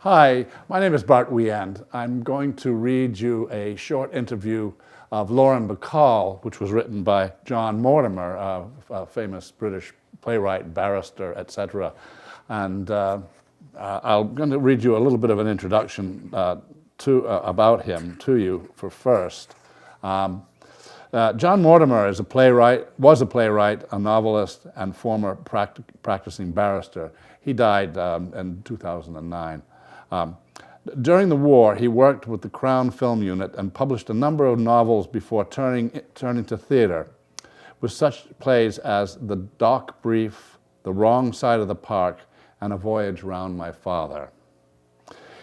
Hi, my name is Bart Weyand. I'm going to read you a short interview of Lauren Bacall, which was written by John Mortimer, a famous British playwright, barrister, etc. And I'm going to read you a little bit of an introduction about him to you for first. John Mortimer is was a playwright, a novelist, and former practicing barrister. He died in 2009. During the war, he worked with the Crown Film Unit and published a number of novels before turning to theater, with such plays as The Dock Brief, The Wrong Side of the Park, and A Voyage Round My Father.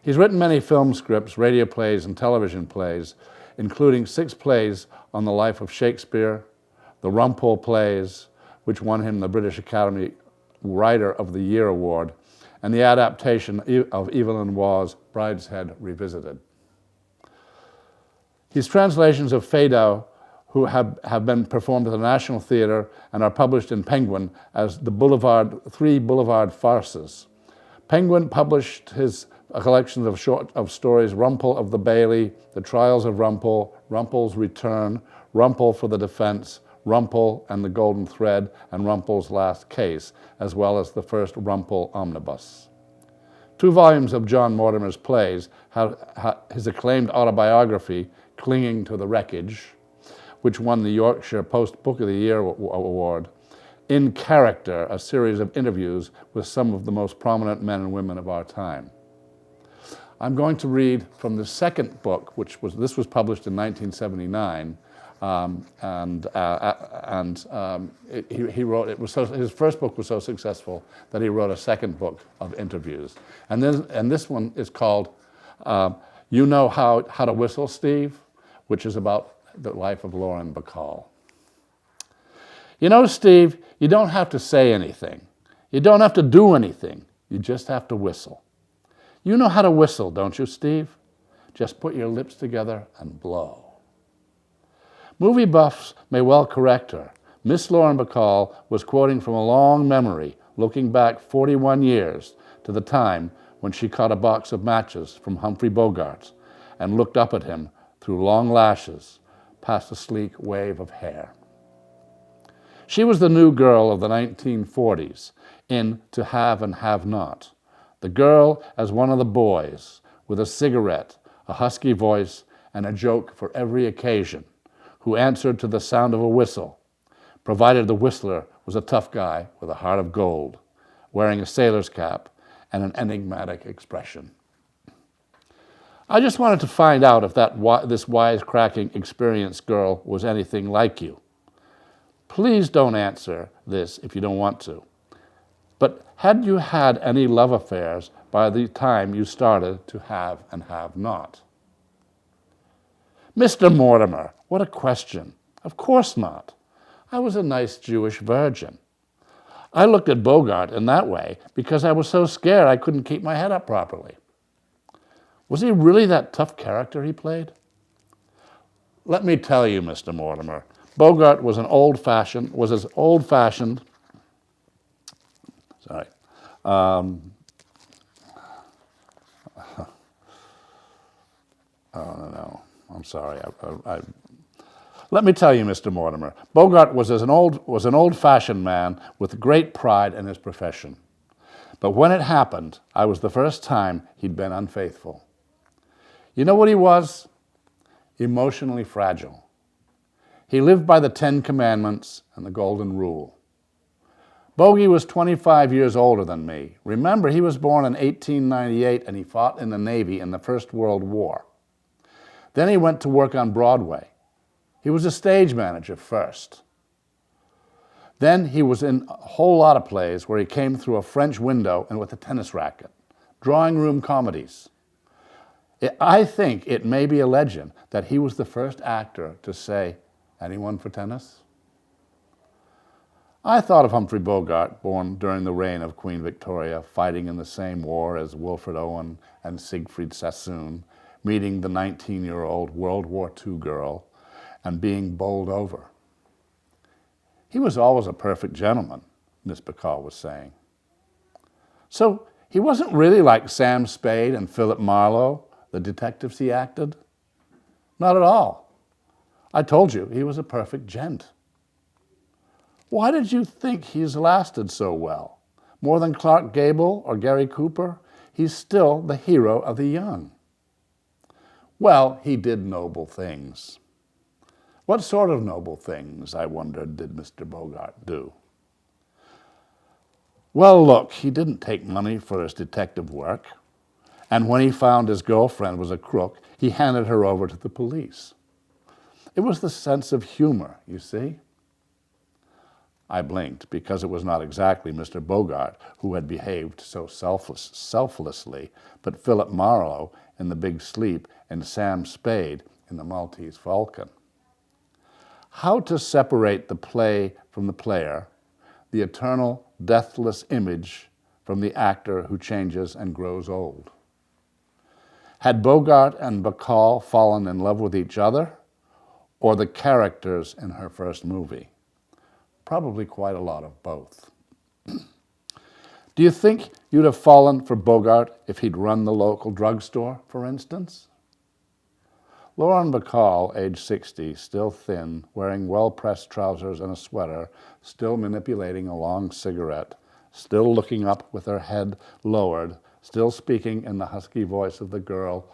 He's written many film scripts, radio plays, and television plays, including 6 plays on the life of Shakespeare, the Rumpole plays, which won him the British Academy Writer of the Year Award, and the adaptation of Evelyn Waugh's Brideshead Revisited. His translations of Feydeau, who have been performed at the National Theatre and are published in Penguin as the three Boulevard farces. Penguin published his collections of stories, Rumpole of the Bailey, The Trials of Rumpole, Rumpole's Return, Rumpole for the Defense, Rumpole and the Golden Thread, and Rumpole's Last Case, as well as the first Rumpole omnibus. 2 volumes of John Mortimer's plays, his acclaimed autobiography, Clinging to the Wreckage, which won the Yorkshire Post Book of the Year Award, In Character, a series of interviews with some of the most prominent men and women of our time. I'm going to read from the second book, this was published in 1979, he wrote, his first book was so successful that he wrote a second book of interviews. And this one is called You Know How to Whistle, Steve, which is about the life of Lauren Bacall. You know, Steve, you don't have to say anything. You don't have to do anything. You just have to whistle. You know how to whistle, don't you, Steve? Just put your lips together and blow. Movie buffs may well correct her. Miss Lauren Bacall was quoting from a long memory, looking back 41 years to the time when she caught a box of matches from Humphrey Bogart and looked up at him through long lashes past a sleek wave of hair. She was the new girl of the 1940s in To Have and Have Not, the girl as one of the boys, with a cigarette, a husky voice, and a joke for every occasion, who answered to the sound of a whistle, provided the whistler was a tough guy with a heart of gold, wearing a sailor's cap and an enigmatic expression. I just wanted to find out if this wisecracking, experienced girl was anything like you. Please don't answer this if you don't want to. But had you had any love affairs by the time you started To Have and Have Not? Mr. Mortimer, what a question. Of course not. I was a nice Jewish virgin. I looked at Bogart in that way because I was so scared I couldn't keep my head up properly. Was he really that tough character he played? Let me tell you, Mr. Mortimer, Bogart was as old-fashioned, sorry, oh no, I'm sorry. Let me tell you, Mr. Mortimer, Bogart was an old-fashioned man with great pride in his profession. But when it happened, I was the first time he'd been unfaithful. You know what he was? Emotionally fragile. He lived by the 10 Commandments and the Golden Rule. Bogey was 25 years older than me. Remember, he was born in 1898 and he fought in the Navy in the First World War. Then he went to work on Broadway. He was a stage manager first. Then he was in a whole lot of plays where he came through a French window and with a tennis racket. Drawing room comedies. I think it may be a legend that he was the first actor to say, "Anyone for tennis?" I thought of Humphrey Bogart, born during the reign of Queen Victoria, fighting in the same war as Wilfred Owen and Siegfried Sassoon, meeting the 19-year-old World War II girl, and being bowled over. He was always a perfect gentleman, Miss Bacall was saying. So He wasn't really like Sam Spade and Philip Marlowe, the detectives he acted. Not at all. I told you, he was a perfect gent. Why did you think he's lasted so well? More than Clark Gable or Gary Cooper, he's still the hero of the young. Well, he did noble things. What sort of noble things, I wondered, did Mr. Bogart do? Well, look, he didn't take money for his detective work, and when he found his girlfriend was a crook, he handed her over to the police. It was the sense of humor, you see. I blinked because it was not exactly Mr. Bogart who had behaved so selflessly, but Philip Marlowe in The Big Sleep and Sam Spade in The Maltese Falcon. How to separate the play from the player, the eternal, deathless image from the actor who changes and grows old. Had Bogart and Bacall fallen in love with each other, or the characters in her first movie? Probably quite a lot of both. Do you think you'd have fallen for Bogart if he'd run the local drugstore, for instance? Lauren Bacall, age 60, still thin, wearing well-pressed trousers and a sweater, still manipulating a long cigarette, still looking up with her head lowered, still speaking in the husky voice of the girl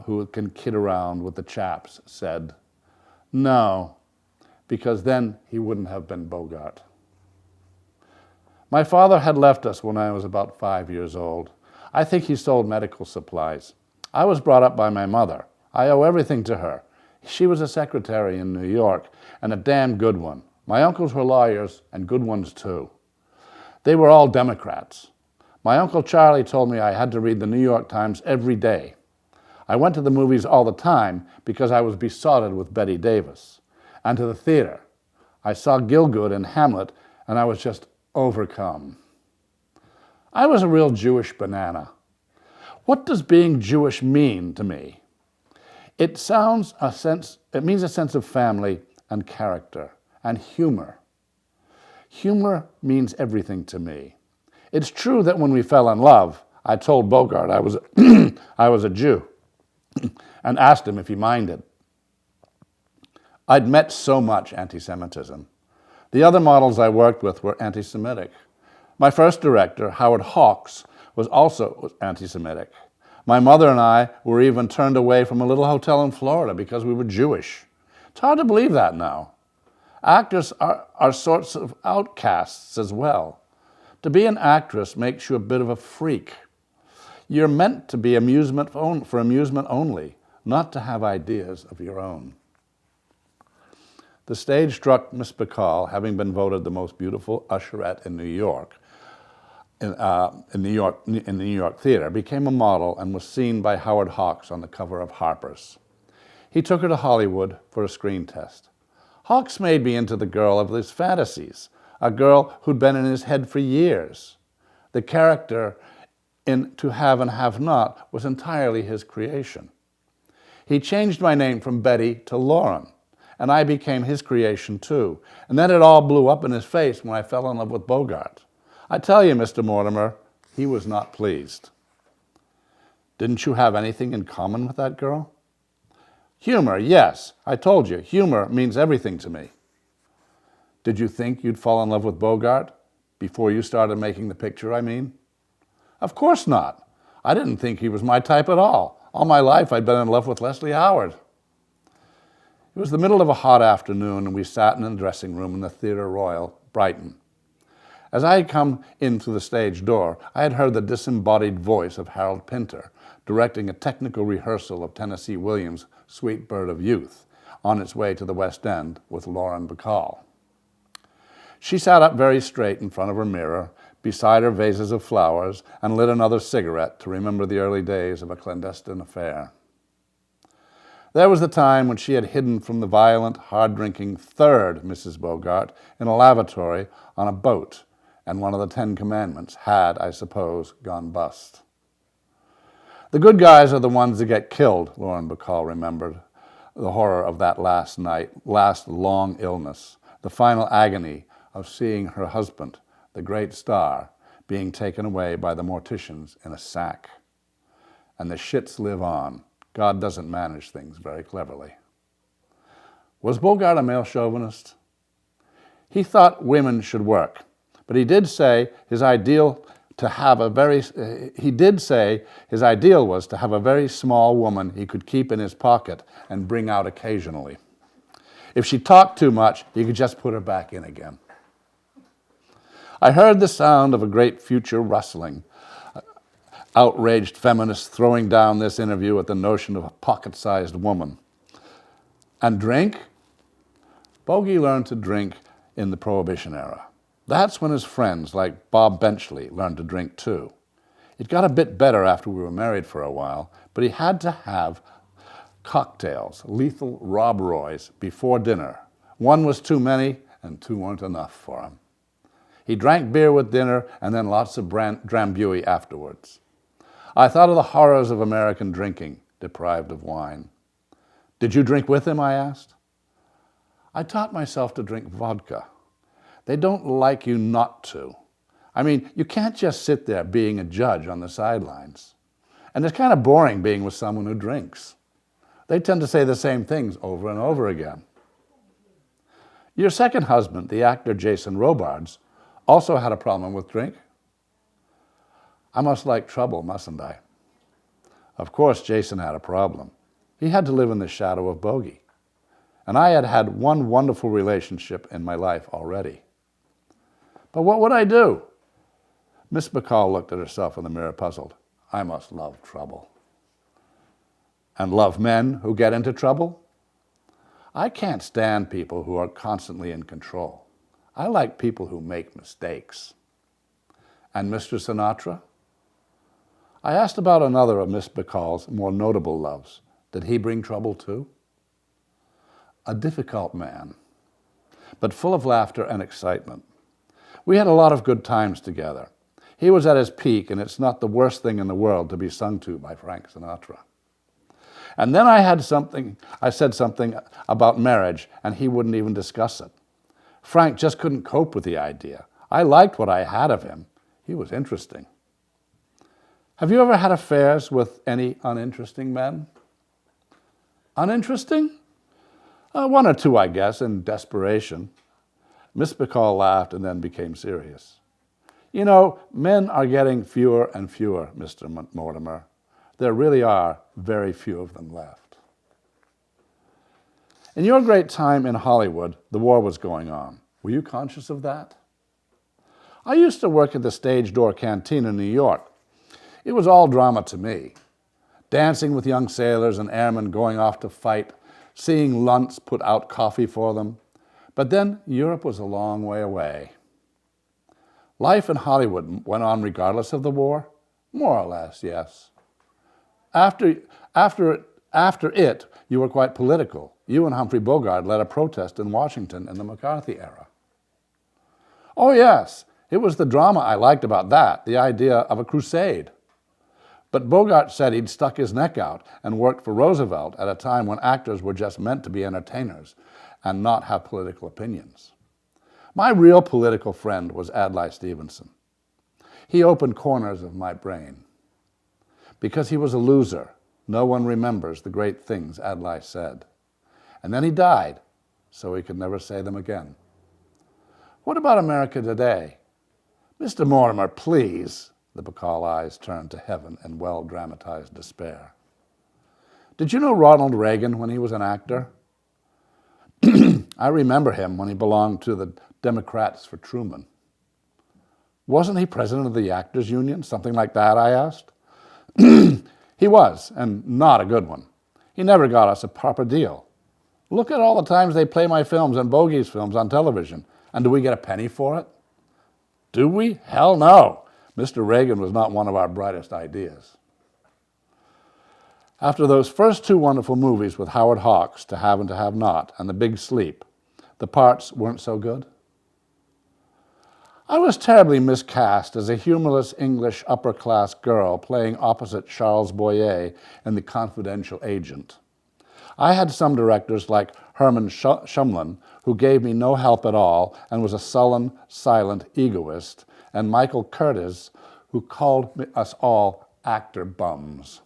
who can kid around with the chaps, said, "No, because then he wouldn't have been Bogart." My father had left us when I was about 5 years old. I think he sold medical supplies. I was brought up by my mother. I owe everything to her. She was a secretary in New York, and a damn good one. My uncles were lawyers, and good ones too. They were all Democrats. My Uncle Charlie told me I had to read the New York Times every day. I went to the movies all the time because I was besotted with Bette Davis. And to the theater. I saw Gielgud and Hamlet, and I was just overcome. I was a real Jewish banana. What does being Jewish mean to me? It means a sense of family and character and humor. Humor means everything to me. It's true that when we fell in love, I told Bogart I was a Jew and asked him if he minded. I'd met so much anti-Semitism. The other models I worked with were anti-Semitic. My first director, Howard Hawks, was also anti-Semitic. My mother and I were even turned away from a little hotel in Florida because we were Jewish. It's hard to believe that now. Actors are sorts of outcasts as well. To be an actress makes you a bit of a freak. You're meant to be for amusement only, not to have ideas of your own. The stage struck Miss Bacall, having been voted the most beautiful usherette in New York, in the New York theater, became a model and was seen by Howard Hawks on the cover of Harper's. He took her to Hollywood for a screen test. Hawks made me into the girl of his fantasies, a girl who'd been in his head for years. The character in To Have and Have Not was entirely his creation. He changed my name from Betty to Lauren, and I became his creation too. And then it all blew up in his face when I fell in love with Bogart. I tell you, Mr. Mortimer, he was not pleased. Didn't you have anything in common with that girl? Humor, yes. I told you, humor means everything to me. Did you think you'd fall in love with Bogart before you started making the picture, I mean? Of course not. I didn't think he was my type at all. All my life I'd been in love with Leslie Howard. It was the middle of a hot afternoon, and we sat in a dressing room in the Theatre Royal, Brighton. As I had come in through the stage door, I had heard the disembodied voice of Harold Pinter directing a technical rehearsal of Tennessee Williams' Sweet Bird of Youth on its way to the West End with Lauren Bacall. She sat up very straight in front of her mirror, beside her vases of flowers, and lit another cigarette to remember the early days of a clandestine affair. There was the time when she had hidden from the violent, hard-drinking third Mrs. Bogart in a lavatory on a boat, and one of the 10 Commandments had, I suppose, gone bust. The good guys are the ones that get killed, Lauren Bacall remembered, the horror of that last night, last long illness, the final agony of seeing her husband, the great star, being taken away by the morticians in a sack. And the shits live on. God doesn't manage things very cleverly. Was Bogart a male chauvinist? He thought women should work, but he did say his ideal was to have a very small woman he could keep in his pocket and bring out occasionally. If she talked too much, he could just put her back in again. I heard the sound of a great future rustling. Outraged feminists throwing down this interview at the notion of a pocket-sized woman. And drink? Bogey learned to drink in the Prohibition era. That's when his friends like Bob Benchley learned to drink too. It got a bit better after we were married for a while, but he had to have cocktails, lethal Rob Roys, before dinner. One was too many and two weren't enough for him. He drank beer with dinner and then lots of Drambuie afterwards. I thought of the horrors of American drinking, deprived of wine. Did you drink with him, I asked. I taught myself to drink vodka. They don't like you not to. I mean, you can't just sit there being a judge on the sidelines. And it's kind of boring being with someone who drinks. They tend to say the same things over and over again. Your second husband, the actor Jason Robards, also had a problem with drink. I must like trouble, mustn't I? Of course, Jason had a problem. He had to live in the shadow of Bogey. And I had had one wonderful relationship in my life already. But what would I do? Miss Bacall looked at herself in the mirror, puzzled. I must love trouble. And love men who get into trouble? I can't stand people who are constantly in control. I like people who make mistakes. And Mr. Sinatra? I asked about another of Miss Bacall's more notable loves. Did he bring trouble too? A difficult man, but full of laughter and excitement. We had a lot of good times together. He was at his peak, and it's not the worst thing in the world to be sung to by Frank Sinatra. And then I said something about marriage, and he wouldn't even discuss it. Frank just couldn't cope with the idea. I liked what I had of him. He was interesting. Have you ever had affairs with any uninteresting men? Uninteresting? One or two, I guess, in desperation. Miss Bacall laughed and then became serious. You know, men are getting fewer and fewer, Mr. Mortimer. There really are very few of them left. In your great time in Hollywood, the war was going on. Were you conscious of that? I used to work at the Stage Door Canteen in New York. It was all drama to me. Dancing with young sailors and airmen going off to fight, seeing Luntz put out coffee for them. But then Europe was a long way away. Life in Hollywood went on regardless of the war? More or less, yes. After it, you were quite political. You and Humphrey Bogart led a protest in Washington in the McCarthy era. Oh yes, it was the drama I liked about that, the idea of a crusade. But Bogart said he'd stuck his neck out and worked for Roosevelt at a time when actors were just meant to be entertainers and not have political opinions. My real political friend was Adlai Stevenson. He opened corners of my brain. Because he was a loser, no one remembers the great things Adlai said. And then he died, so he could never say them again. What about America today? Mr. Mortimer, please. The Bacall eyes turned to heaven in well-dramatized despair. Did you know Ronald Reagan when he was an actor? I remember him when he belonged to the Democrats for Truman. Wasn't he president of the Actors Union? Something like that, I asked. He was, and not a good one. He never got us a proper deal. Look at all the times they play my films and Bogey's films on television, and do we get a penny for it? Do we? Hell no. Mr. Reagan was not one of our brightest ideas. After those first two wonderful movies with Howard Hawks, To Have and to Have Not, and The Big Sleep, the parts weren't so good? I was terribly miscast as a humorless English upper-class girl playing opposite Charles Boyer in The Confidential Agent. I had some directors like Herman Shumlin, who gave me no help at all and was a sullen, silent egoist, and Michael Curtis, who called us all actor bums.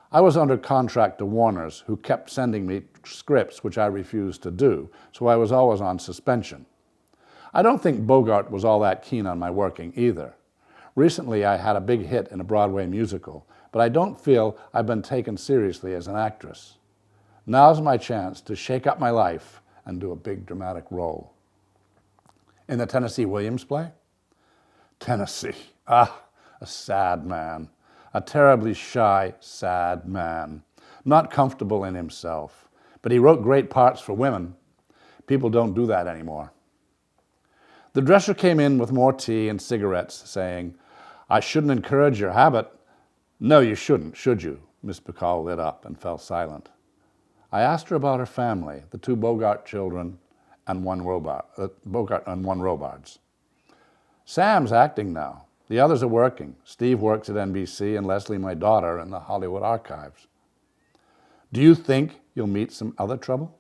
I was under contract to Warner's, who kept sending me scripts which I refused to do, so I was always on suspension. I don't think Bogart was all that keen on my working either. Recently, I had a big hit in a Broadway musical, but I don't feel I've been taken seriously as an actress. Now's my chance to shake up my life and do a big dramatic role. In the Tennessee Williams play? Tennessee, a sad man. A terribly shy, sad man, not comfortable in himself. But he wrote great parts for women. People don't do that anymore. The dresser came in with more tea and cigarettes, saying, "I shouldn't encourage your habit." "No, you shouldn't, should you?" Miss Bacall lit up and fell silent. I asked her about her family, the 2 Bogart children and Bogart and 1 Robards. "Sam's acting now. The others are working. Steve works at NBC and Leslie, my daughter, in the Hollywood archives." "Do you think you'll meet some other trouble?"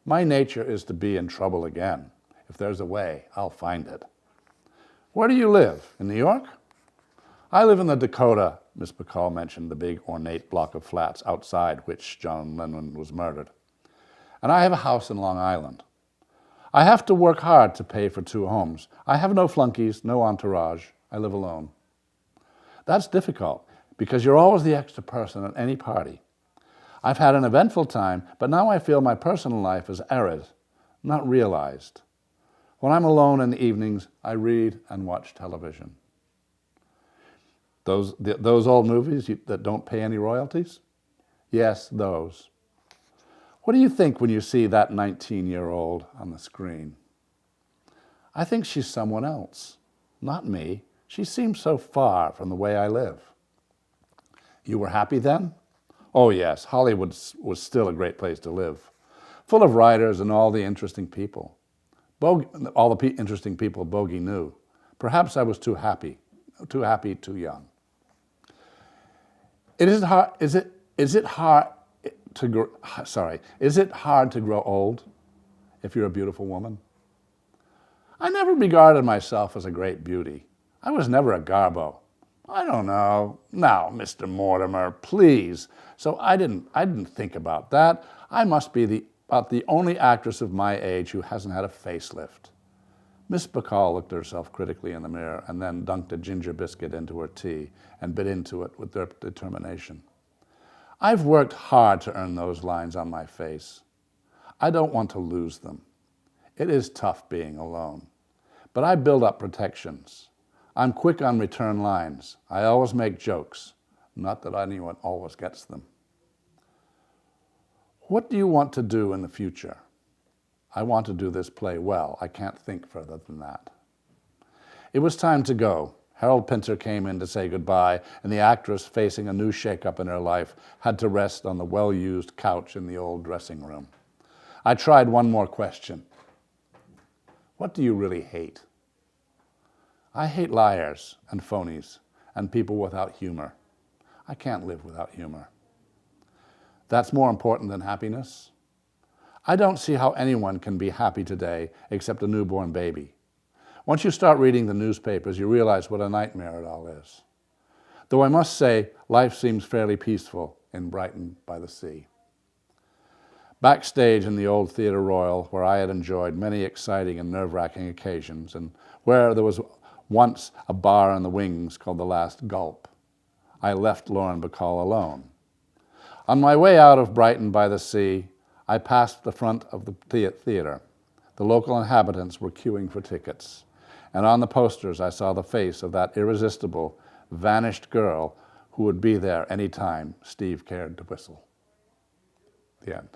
"My nature is to be in trouble again. If there's a way, I'll find it." "Where do you live? In New York?" "I live in the Dakota." Miss Bacall mentioned the big ornate block of flats outside which John Lennon was murdered. "And I have a house in Long Island. I have to work hard to pay for 2 homes. I have no flunkies, no entourage. I live alone." "That's difficult, because you're always the extra person at any party. I've had an eventful time, but now I feel my personal life is arid, not realized. When I'm alone in the evenings, I read and watch television." Those old movies that don't pay any royalties? Yes, those. What do you think when you see that 19-year-old on the screen? I think she's someone else, not me. She seems so far from the way I live. You were happy then? Oh yes, Hollywood was still a great place to live, full of writers and all the interesting people. Interesting people Bogey knew. Perhaps I was too happy, too young. Is it hard to grow old if you're a beautiful woman? I never regarded myself as a great beauty. I was never a garbo. I don't know. Now, Mr. Mortimer, please. So I didn't think about that. I must be about the only actress of my age who hasn't had a facelift. Miss Bacall looked at herself critically in the mirror and then dunked a ginger biscuit into her tea and bit into it with determination. I've worked hard to earn those lines on my face. I don't want to lose them. It is tough being alone. But I build up protections. I'm quick on return lines. I always make jokes. Not that anyone always gets them. What do you want to do in the future? I want to do this play well. I can't think further than that. It was time to go. Harold Pinter came in to say goodbye, and the actress, facing a new shakeup in her life, had to rest on the well-used couch in the old dressing room. I tried one more question. What do you really hate? I hate liars and phonies and people without humor. I can't live without humor. That's more important than happiness? I don't see how anyone can be happy today except a newborn baby. Once you start reading the newspapers, you realize what a nightmare it all is. Though I must say, life seems fairly peaceful in Brighton by the sea. Backstage in the old Theatre Royal, where I had enjoyed many exciting and nerve-wracking occasions, and where there was once a bar in the wings called the Last Gulp, I left Lauren Bacall alone. On my way out of Brighton by the sea, I passed the front of the theatre. The local inhabitants were queuing for tickets, and on the posters I saw the face of that irresistible, vanished girl who would be there any time Steve cared to whistle. The end.